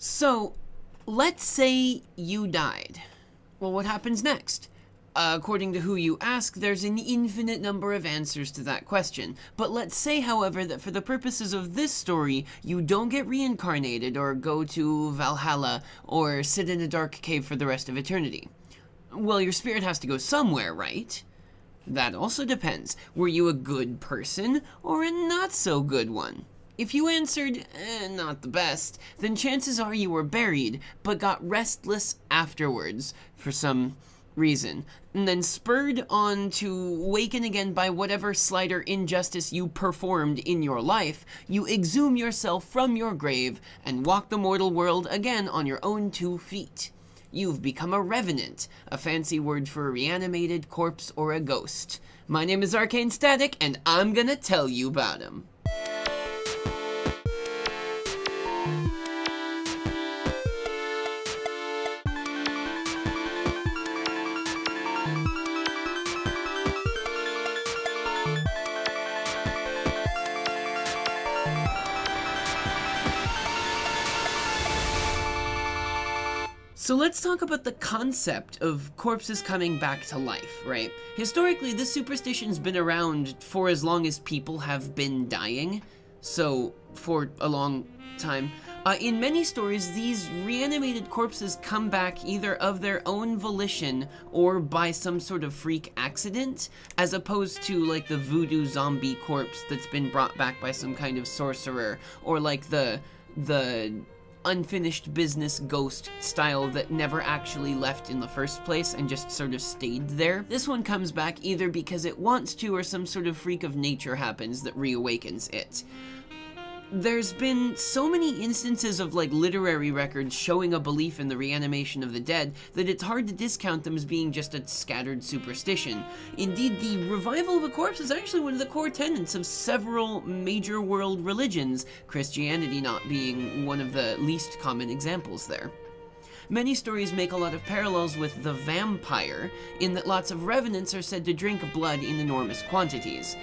So, let's say you died. Well, what happens next? According to who you ask, there's an infinite number of answers to that question. But let's say, however, that for the purposes of this story, you don't get reincarnated or go to Valhalla or sit in a dark cave for the rest of eternity. Well, your spirit has to go somewhere, right? That also depends. Were you a good person or a not so good one? If you answered, not the best, then chances are you were buried, but got restless afterwards for some reason, and then spurred on to waken again by whatever slight or injustice you performed in your life, you exhume yourself from your grave and walk the mortal world again on your own 2 feet. You've become a revenant, a fancy word for a reanimated corpse or a ghost. My name is Arcane Static, and I'm gonna tell you about him. So let's talk about the concept of corpses coming back to life, right? Historically, this superstition's been around for as long as people have been dying, so for a long time. In many stories, these reanimated corpses come back either of their own volition or by some sort of freak accident, as opposed to like the voodoo zombie corpse that's been brought back by some kind of sorcerer, or like the unfinished business ghost style that never actually left in the first place and just sort of stayed there. This one comes back either because it wants to or some sort of freak of nature happens that reawakens it. There's been so many instances of like literary records showing a belief in the reanimation of the dead that it's hard to discount them as being just a scattered superstition. Indeed, the revival of a corpse is actually one of the core tenets of several major world religions, Christianity not being one of the least common examples there. Many stories make a lot of parallels with the vampire, in that lots of revenants are said to drink blood in enormous quantities.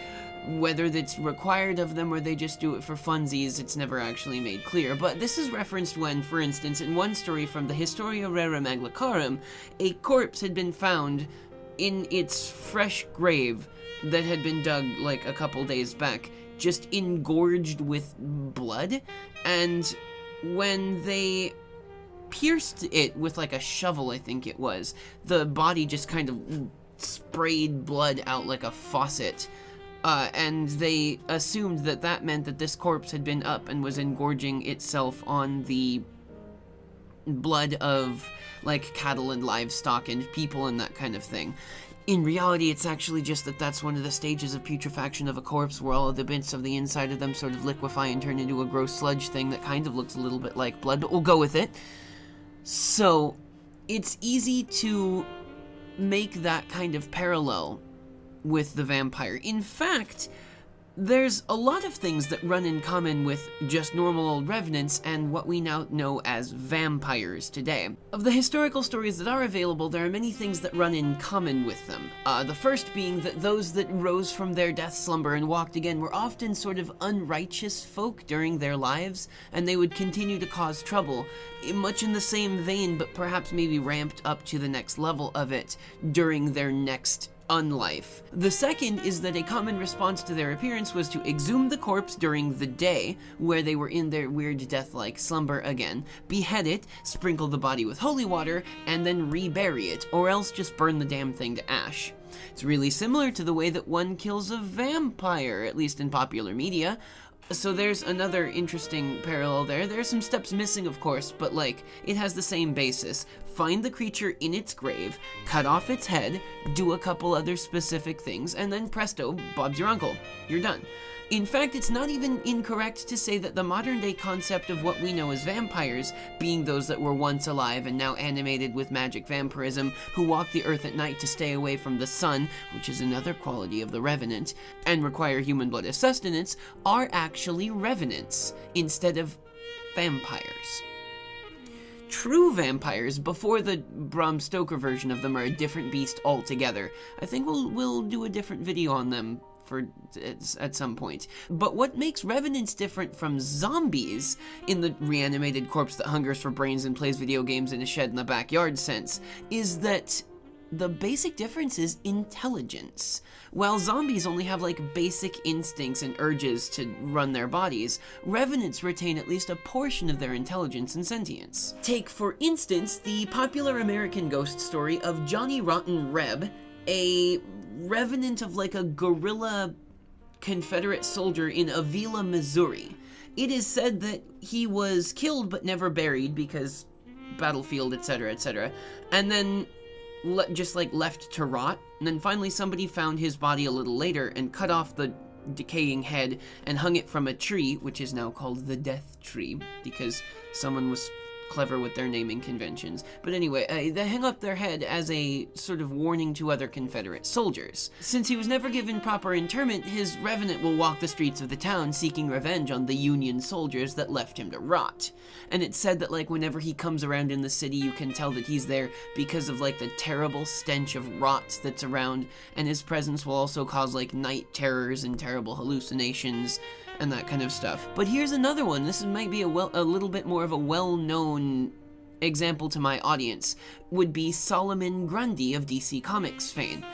Whether that's required of them or they just do it for funsies, it's never actually made clear. But this is referenced when, for instance, in one story from the Historia Rerum Anglicarum, a corpse had been found in its fresh grave that had been dug like a couple days back, just engorged with blood. And when they pierced it with like a shovel, I think it was, the body just kind of sprayed blood out like a faucet. And they assumed that that meant that this corpse had been up and was engorging itself on the blood of, like, cattle and livestock and people and that kind of thing. In reality, it's actually just that that's one of the stages of putrefaction of a corpse, where all of the bits of the inside of them sort of liquefy and turn into a gross sludge thing that kind of looks a little bit like blood, but we'll go with it. So, it's easy to make that kind of parallel with the vampire. In fact, there's a lot of things that run in common with just normal old revenants and what we now know as vampires today. Of the historical stories that are available, there are many things that run in common with them. The first being that those that rose from their death slumber and walked again were often sort of unrighteous folk during their lives, and they would continue to cause trouble, much in the same vein, but perhaps maybe ramped up to the next level of it during their next unlife. The second is that a common response to their appearance was to exhume the corpse during the day, where they were in their weird death-like slumber again, behead it, sprinkle the body with holy water, and then rebury it, or else just burn the damn thing to ash. It's really similar to the way that one kills a vampire, at least in popular media. So there's another interesting parallel there. There are some steps missing, of course, but like, it has the same basis. Find the creature in its grave, cut off its head, do a couple other specific things, and then presto, Bob's your uncle. You're done. In fact, it's not even incorrect to say that the modern-day concept of what we know as vampires, being those that were once alive and now animated with magic vampirism, who walk the earth at night to stay away from the sun, which is another quality of the revenant, and require human blood as sustenance, are actually revenants, instead of vampires. True vampires, before the Bram Stoker version of them, are a different beast altogether. I think we'll do a different video on them at some point. But what makes Revenants different from zombies, in the reanimated corpse that hungers for brains and plays video games in a shed in the backyard sense, is that the basic difference is intelligence. While zombies only have like basic instincts and urges to run their bodies, Revenants retain at least a portion of their intelligence and sentience. Take, for instance, the popular American ghost story of Johnny Rotten Reb, a revenant of like a guerrilla Confederate soldier in Avila, Missouri. It is said that he was killed but never buried because battlefield, etc., etc., and then just like left to rot, and then finally somebody found his body a little later and cut off the decaying head and hung it from a tree, which is now called the Death Tree, because someone was clever with their naming conventions. But anyway, they hang up their head as a sort of warning to other Confederate soldiers. Since he was never given proper interment, his revenant will walk the streets of the town seeking revenge on the Union soldiers that left him to rot. And it's said that like whenever he comes around in the city, you can tell that he's there because of like the terrible stench of rot that's around, and his presence will also cause like night terrors and terrible hallucinations and that kind of stuff. But here's another one. This might be a little bit more of a well-known example to my audience, would be Solomon Grundy of DC Comics fame.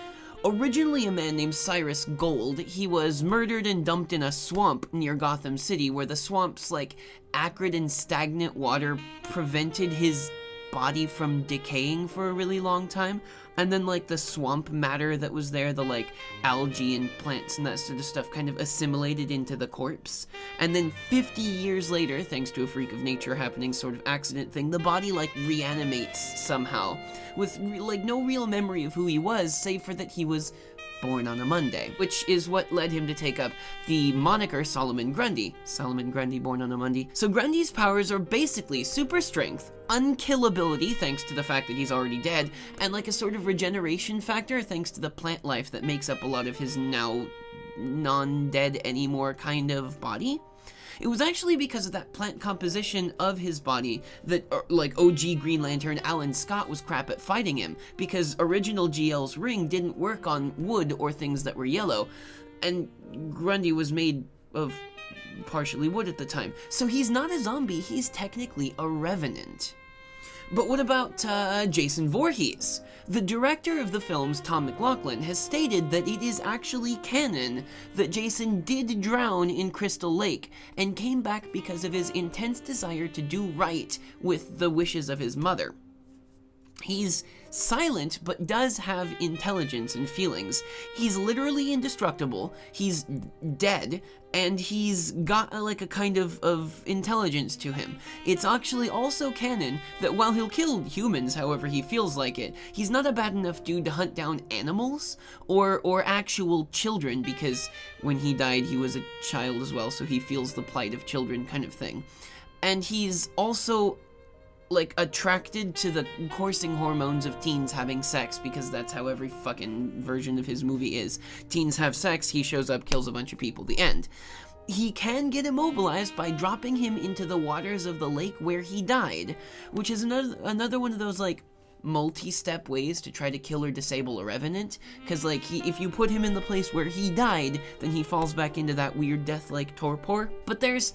Originally a man named Cyrus Gold, he was murdered and dumped in a swamp near Gotham City, where the swamp's like acrid and stagnant water prevented his body from decaying for a really long time. And then like the swamp matter that was there, the like algae and plants and that sort of stuff kind of assimilated into the corpse. And then 50 years later, thanks to a freak of nature happening sort of accident thing, the body like reanimates somehow with like no real memory of who he was, save for that he was born on a Monday, which is what led him to take up the moniker Solomon Grundy. Solomon Grundy, born on a Monday. So Grundy's powers are basically super strength, unkillability thanks to the fact that he's already dead, and like a sort of regeneration factor thanks to the plant life that makes up a lot of his now non-dead anymore kind of body. It was actually because of that plant composition of his body that, like, OG Green Lantern Alan Scott was crap at fighting him, because original GL's ring didn't work on wood or things that were yellow, and Grundy was made of partially wood at the time. So he's not a zombie, he's technically a revenant. But what about Jason Voorhees? The director of the films, Tom McLaughlin, has stated that it is actually canon that Jason did drown in Crystal Lake and came back because of his intense desire to do right with the wishes of his mother. He's silent, but does have intelligence and feelings. He's literally indestructible, he's dead, and he's got like a kind of intelligence to him. It's actually also canon that while he'll kill humans however he feels like it, he's not a bad enough dude to hunt down animals or actual children, because when he died he was a child as well, so he feels the plight of children kind of thing. And he's also like attracted to the coursing hormones of teens having sex, because that's how every fucking version of his movie is. Teens have sex, he shows up, kills a bunch of people, the end. He can get immobilized by dropping him into the waters of the lake where he died, which is another one of those like multi-step ways to try to kill or disable a revenant, because like if you put him in the place where he died, then he falls back into that weird death-like torpor. But there's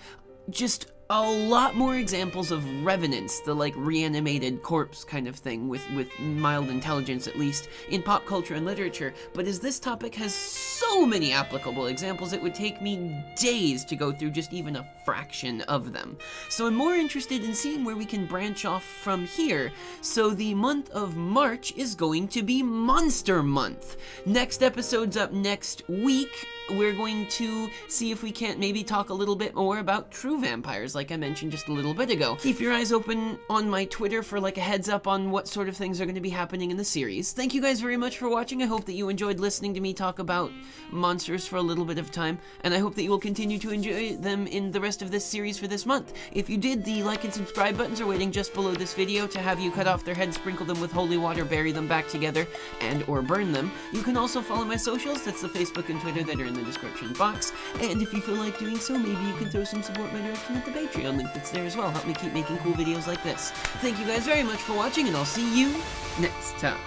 just a lot more examples of revenants, the like reanimated corpse kind of thing with mild intelligence, at least in pop culture and literature. But as this topic has so many applicable examples, it would take me days to go through just even a fraction of them. So I'm more interested in seeing where we can branch off from here. So the month of March is going to be Monster Month. Next episode's up next week. We're going to see if we can't maybe talk a little bit more about true vampires, like I mentioned just a little bit ago. Keep your eyes open on my Twitter for like a heads up on what sort of things are going to be happening in the series. Thank you guys very much for watching. I hope that you enjoyed listening to me talk about monsters for a little bit of time, and I hope that you will continue to enjoy them in the rest of this series for this month. If you did, the like and subscribe buttons are waiting just below this video to have you cut off their heads, sprinkle them with holy water, bury them back together, and or burn them. You can also follow my socials, that's the Facebook and Twitter that are in the description box, and if you feel like doing so, maybe you can throw some support my direction at the Patreon link that's there as well. Help me keep making cool videos like this. Thank you guys very much for watching, and I'll see you next time.